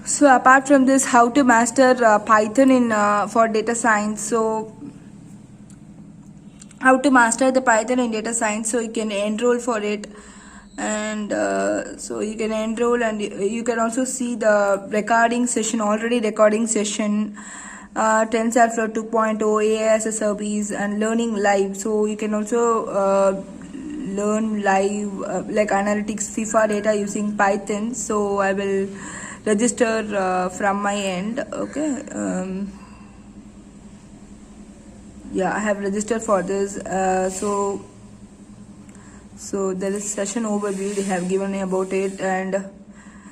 So apart from this, how to master Python in for data science. So how to master the Python in data science, so you can enroll for it. And so you can enroll, and you can also see the recording session, already recording session, TensorFlow 2.0, AI as a service, and learning live. So you can also learn live like analytics FIFA data using Python. So I will register from my end. Okay. Yeah, I have registered for this. So there is session overview, they have given me about it. And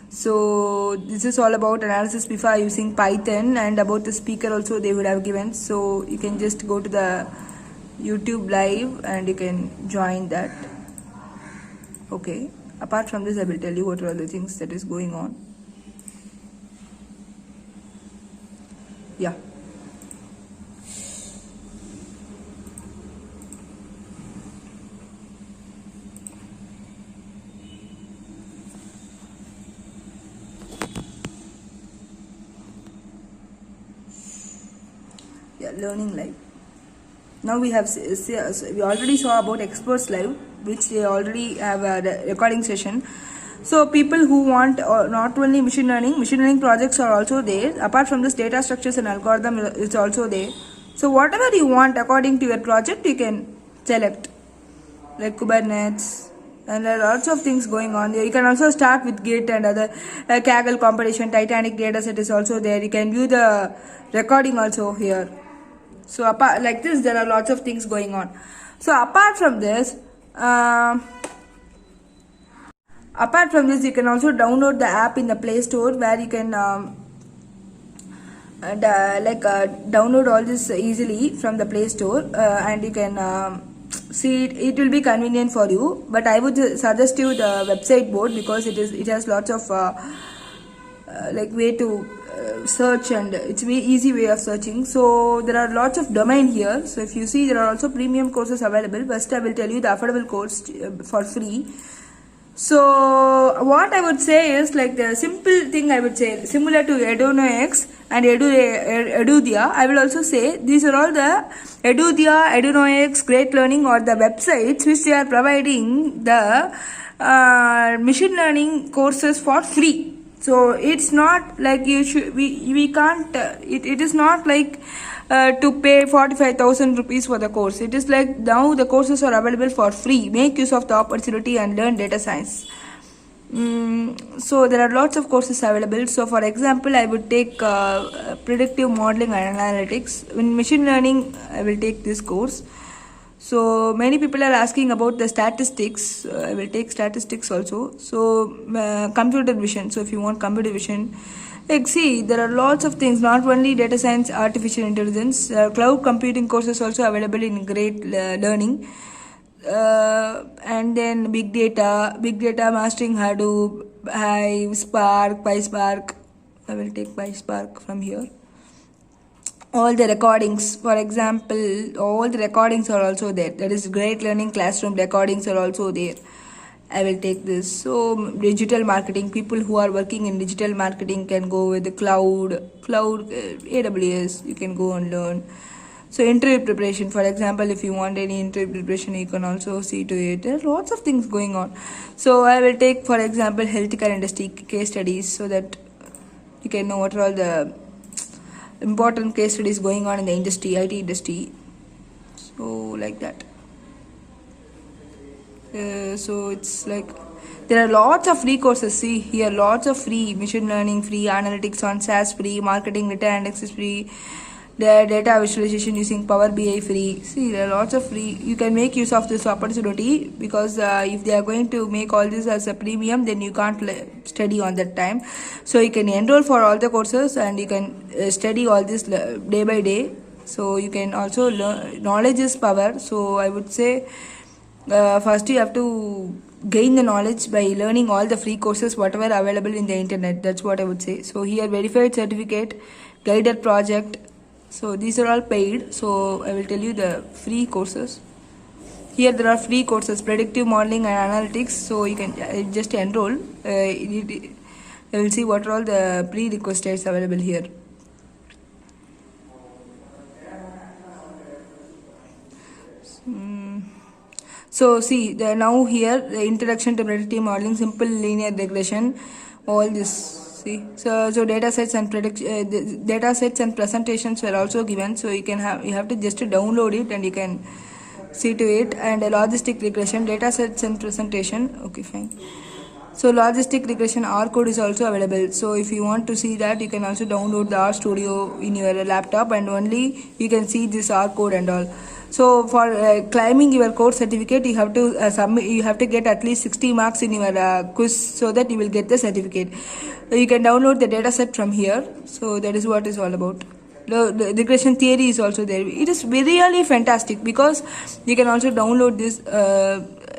so this is all about analysis before using Python, and about the speaker also they would have given. So you can just go to the YouTube live and you can join that. Okay, apart from this, I will tell you what are all the things that is going on. Yeah. Learning live. Now we have we already saw about experts live, which they already have a recording session. So people who want not only machine learning projects are also there. Apart from this, data structures and algorithm is also there. So whatever you want according to your project, you can select, like Kubernetes, and there are lots of things going on there. You can also start with Git and other Kaggle competition, Titanic dataset is also there. You can view the recording also here. So apart like this, there are lots of things going on. So apart from this, you can also download the app in the Play Store, where you can download all this easily from the Play Store, and you can see it. It will be convenient for you, but I would suggest you the website board, because it has lots of like way to search, and it's very easy way of searching. So there are lots of domain here. So if you see, there are also premium courses available. First I will tell you the affordable course for free. So what I would say is, like, the simple thing I would say, similar to EduNoX and Edudia, I will also say these are all the Edudia, EduNoX, Great Learning, or the websites which they are providing the machine learning courses for free. So it's not like we can't it is not like to pay 45,000 rupees for the course. It is like now the courses are available for free. Make use of the opportunity and learn data science. So there are lots of courses available. So for example, I would take predictive modeling and analytics. In machine learning, I will take this course. So many people are asking about the statistics. I will take statistics also. So computer vision. So if you want computer vision, like, see, there are lots of things, not only data science, artificial intelligence, cloud computing courses also available in Great Learning, and then big data mastering Hadoop, Hive, Spark, PySpark. I will take PySpark from here. All the recordings, for example, all the recordings are also there. That is Great Learning Classroom recordings are also there. I will take this. So digital marketing, people who are working in digital marketing can go with the cloud AWS. You can go and learn. So interview preparation, for example, if you want any interview preparation, you can also see to it. There are lots of things going on. So I will take, for example, healthcare industry case studies, so that you can know what are all the important case studies going on in the industry, IT industry. So like that. So it's like there are lots of free courses. See here, lots of free machine learning, free analytics on SAS, free marketing data analytics, free data visualization using Power BI, free. See, there are lots of free. You can make use of this opportunity, because if they are going to make all this as a premium, then you can't study on that time. So you can enroll for all the courses, and you can study all this day by day. So you can also learn. Knowledge is power. So I would say, first you have to gain the knowledge by learning all the free courses whatever available in the internet. That's what I would say. So here, verified certificate, guided project. So these are all paid. So I will tell you the free courses. Here there are free courses, predictive modeling and analytics. So you can just enroll. I will see what are all the prerequisite states available here. So see, now here the introduction to predictive modeling, simple linear regression, all this. See, so data sets and data sets and presentations were also given. So you have to just download it and you can see to it. And a logistic regression, data sets and presentation. Okay, fine. So logistic regression R code is also available. So if you want to see that, you can also download the R Studio in your laptop, and only you can see this R code and all. So for claiming your course certificate, you have to submit. You have to get at least 60 marks in your quiz, so that you will get the certificate. You can download the dataset from here. So that is what is all about. The regression theory is also there. It is really fantastic because you can also download this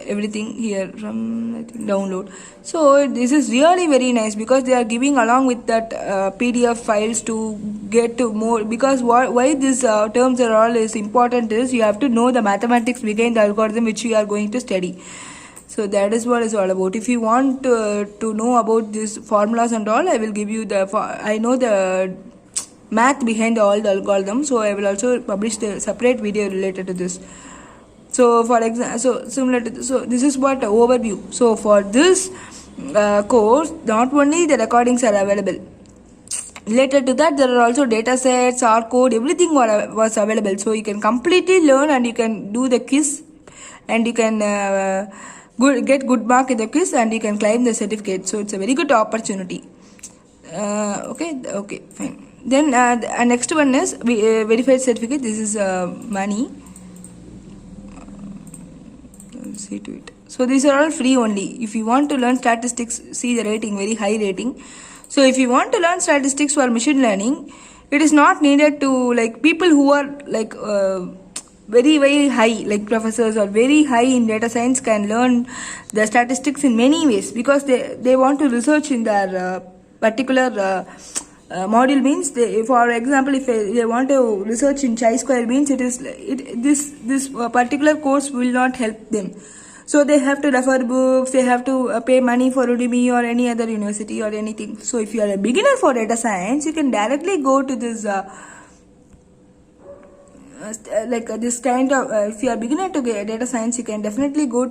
everything here from, I think, download. So this is really very nice because they are giving along with that PDF files to get to more. Because why these terms are all is important is you have to know the mathematics behind the algorithm which you are going to study. So that is what is all about. If you want to know about these formulas and all, I will give you I know the math behind all the algorithm, so I will also publish the separate video related to this. So for example, so similar to this, so this is what overview. So for this course, not only the recordings are available, related to that there are also data sets, R code, everything was available. So you can completely learn and you can do the quiz, and you can get good mark in the quiz, and you can claim the certificate. So it's a very good opportunity. Okay, fine. Then next one is verified certificate. This is money. See to it. So these are all free only. If you want to learn statistics, see the rating, very high rating. So if you want to learn statistics for machine learning, it is not needed to, like, people who are like very high, like professors or very high in data science, can learn the statistics in many ways, because they want to research in their particular module. Means for example, if they want to research in chi-square, means this particular course will not help them. So they have to refer books, they have to pay money for Udemy or any other university or anything. So if you are a beginner for data science, you can directly go to this this kind of if you are beginner to data science, you can definitely go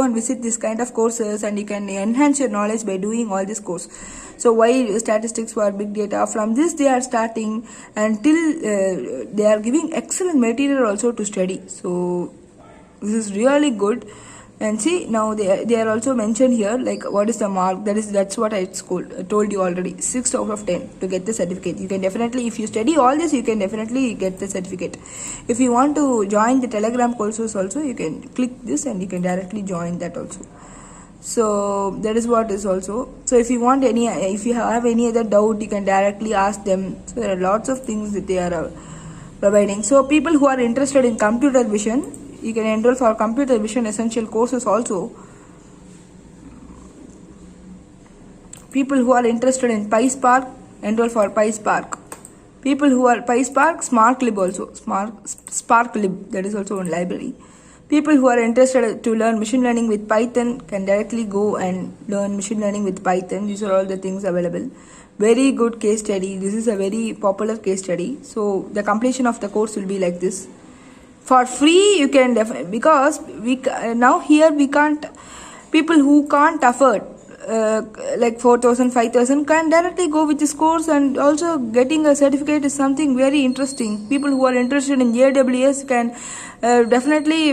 and visit this kind of courses, and you can enhance your knowledge by doing all this course. So why statistics for big data, from this they are starting until they are giving excellent material also to study. So this is really good. And see, now they are also mentioned here, like what is the mark. That's what I told you already. 6 out of 10 to get the certificate. You can definitely, if you study all this, you can definitely get the certificate. If you want to join the Telegram courses also, you can click this and you can directly join that also. So that is what is also. So if you have any other doubt, you can directly ask them. So there are lots of things that they are providing. So people who are interested in computer vision, you can enroll for computer vision essential courses also. People who are interested in PySpark, enroll for PySpark. People who are PySpark, SmartLib also. SparkLib, that is also a library. People who are interested to learn machine learning with Python can directly go and learn machine learning with Python. These are all the things available. Very good case study. This is a very popular case study. So the completion of the course will be like this. For free, you can definitely, because now here we can't, people who can't afford like 4,000, 5,000 can directly go with this course, and also getting a certificate is something very interesting. People who are interested in AWS can definitely,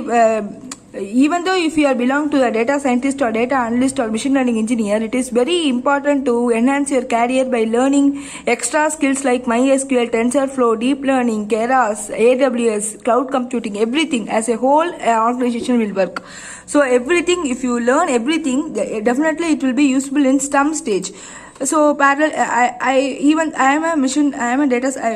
even though if you are belong to a data scientist or data analyst or machine learning engineer, it is very important to enhance your career by learning extra skills like MySQL, TensorFlow, deep learning, Keras, AWS, cloud computing, everything. As a whole, organization will work. So everything, if you learn everything, definitely it will be useful in some stage. So parallel, I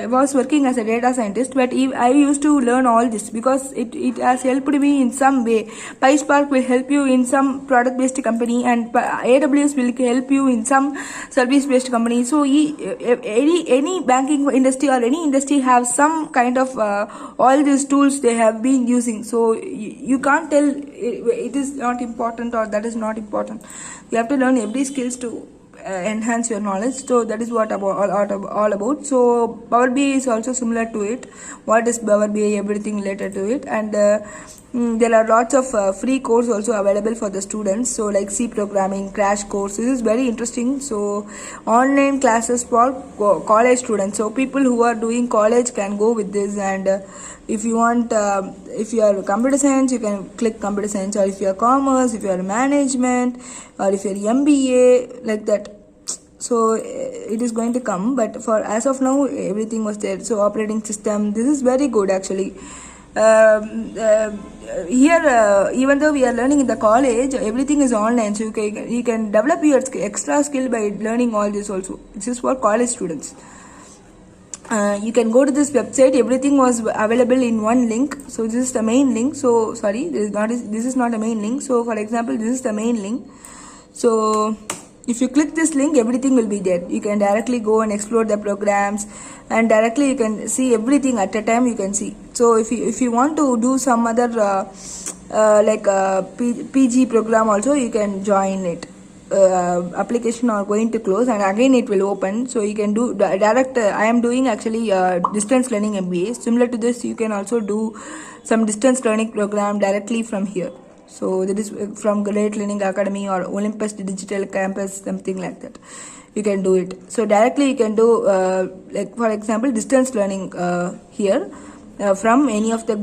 was working as a data scientist, but I used to learn all this because it has helped me in some way. PySpark will help you in some product based company, and AWS will help you in some service based company. So any banking industry or any industry have some kind of all these tools they have been using. So you can't tell it is not important or that is not important. You have to learn every skills to enhance your knowledge. So that is what all about. So Power BI is also similar to it. What is Power BI? Everything related to it. And there are lots of free course also available for the students. So like C programming, crash course. This is very interesting. So online classes for college students. So people who are doing college can go with this. And if you want, if you are computer science, you can click computer science. Or if you are commerce, if you are management, or if you are MBA, like that. So it is going to come, but for as of now everything was there. So operating system, this is very good actually. Here even though we are learning in the college, everything is online, so you can develop your extra skill by learning all this also. This is for college students. You can go to this website. Everything was available in one link. So this is the main link. So sorry, this is not a main link. So for example, this is the main link. So if you click this link, everything will be there. You can directly go and explore the programs, and directly you can see everything at a time. You can see. So if you want to do some other like PG program also, you can join it. Application are going to close, and again it will open. So you can do direct. I am doing actually distance learning MBA. Similar to this, you can also do some distance learning program directly from here. So that is from Great Learning Academy or Olympus Digital Campus, something like that. You can do it. So directly you can do like for example distance learning here from any of the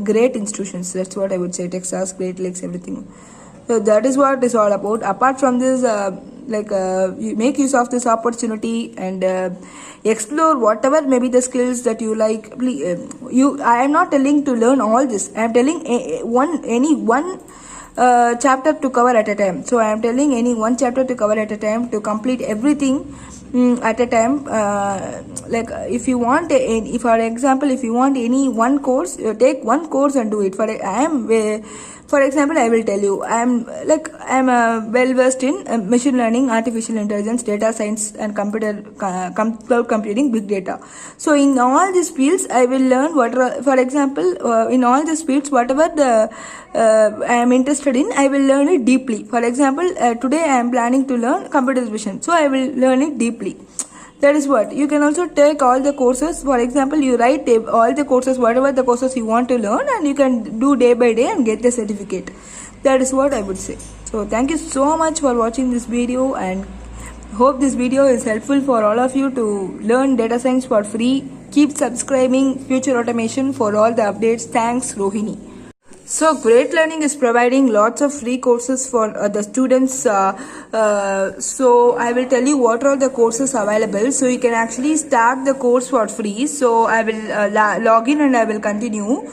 great institutions. That's what I would say. Texas, Great Lakes, everything. So that is what it's all about. Apart from this, you make use of this opportunity and explore whatever maybe the skills that you like. I am not telling to learn all this. I am telling any one chapter to cover at a time. So I am telling any one chapter to cover at a time, to complete everything at a time. Like if you want for example, if you want any one course, take one course and do it. For example, I will tell you, I am well versed in machine learning, artificial intelligence, data science, and cloud computing, big data. So in all these fields, I will learn for example, in all these fields, whatever I am interested in, I will learn it deeply. For example, today I am planning to learn computer vision, so I will learn it deeply. That is what. You can also take all the courses. For example, you write all the courses, whatever the courses you want to learn, and you can do day by day and get the certificate. That is what I would say. So thank you so much for watching this video, and hope this video is helpful for all of you to learn data science for free. Keep subscribing Future Automation for all the updates. Thanks, Rohini. So Great Learning is providing lots of free courses for the students. So I will tell you what are the courses available. So you can actually start the course for free. So I will log in and I will continue.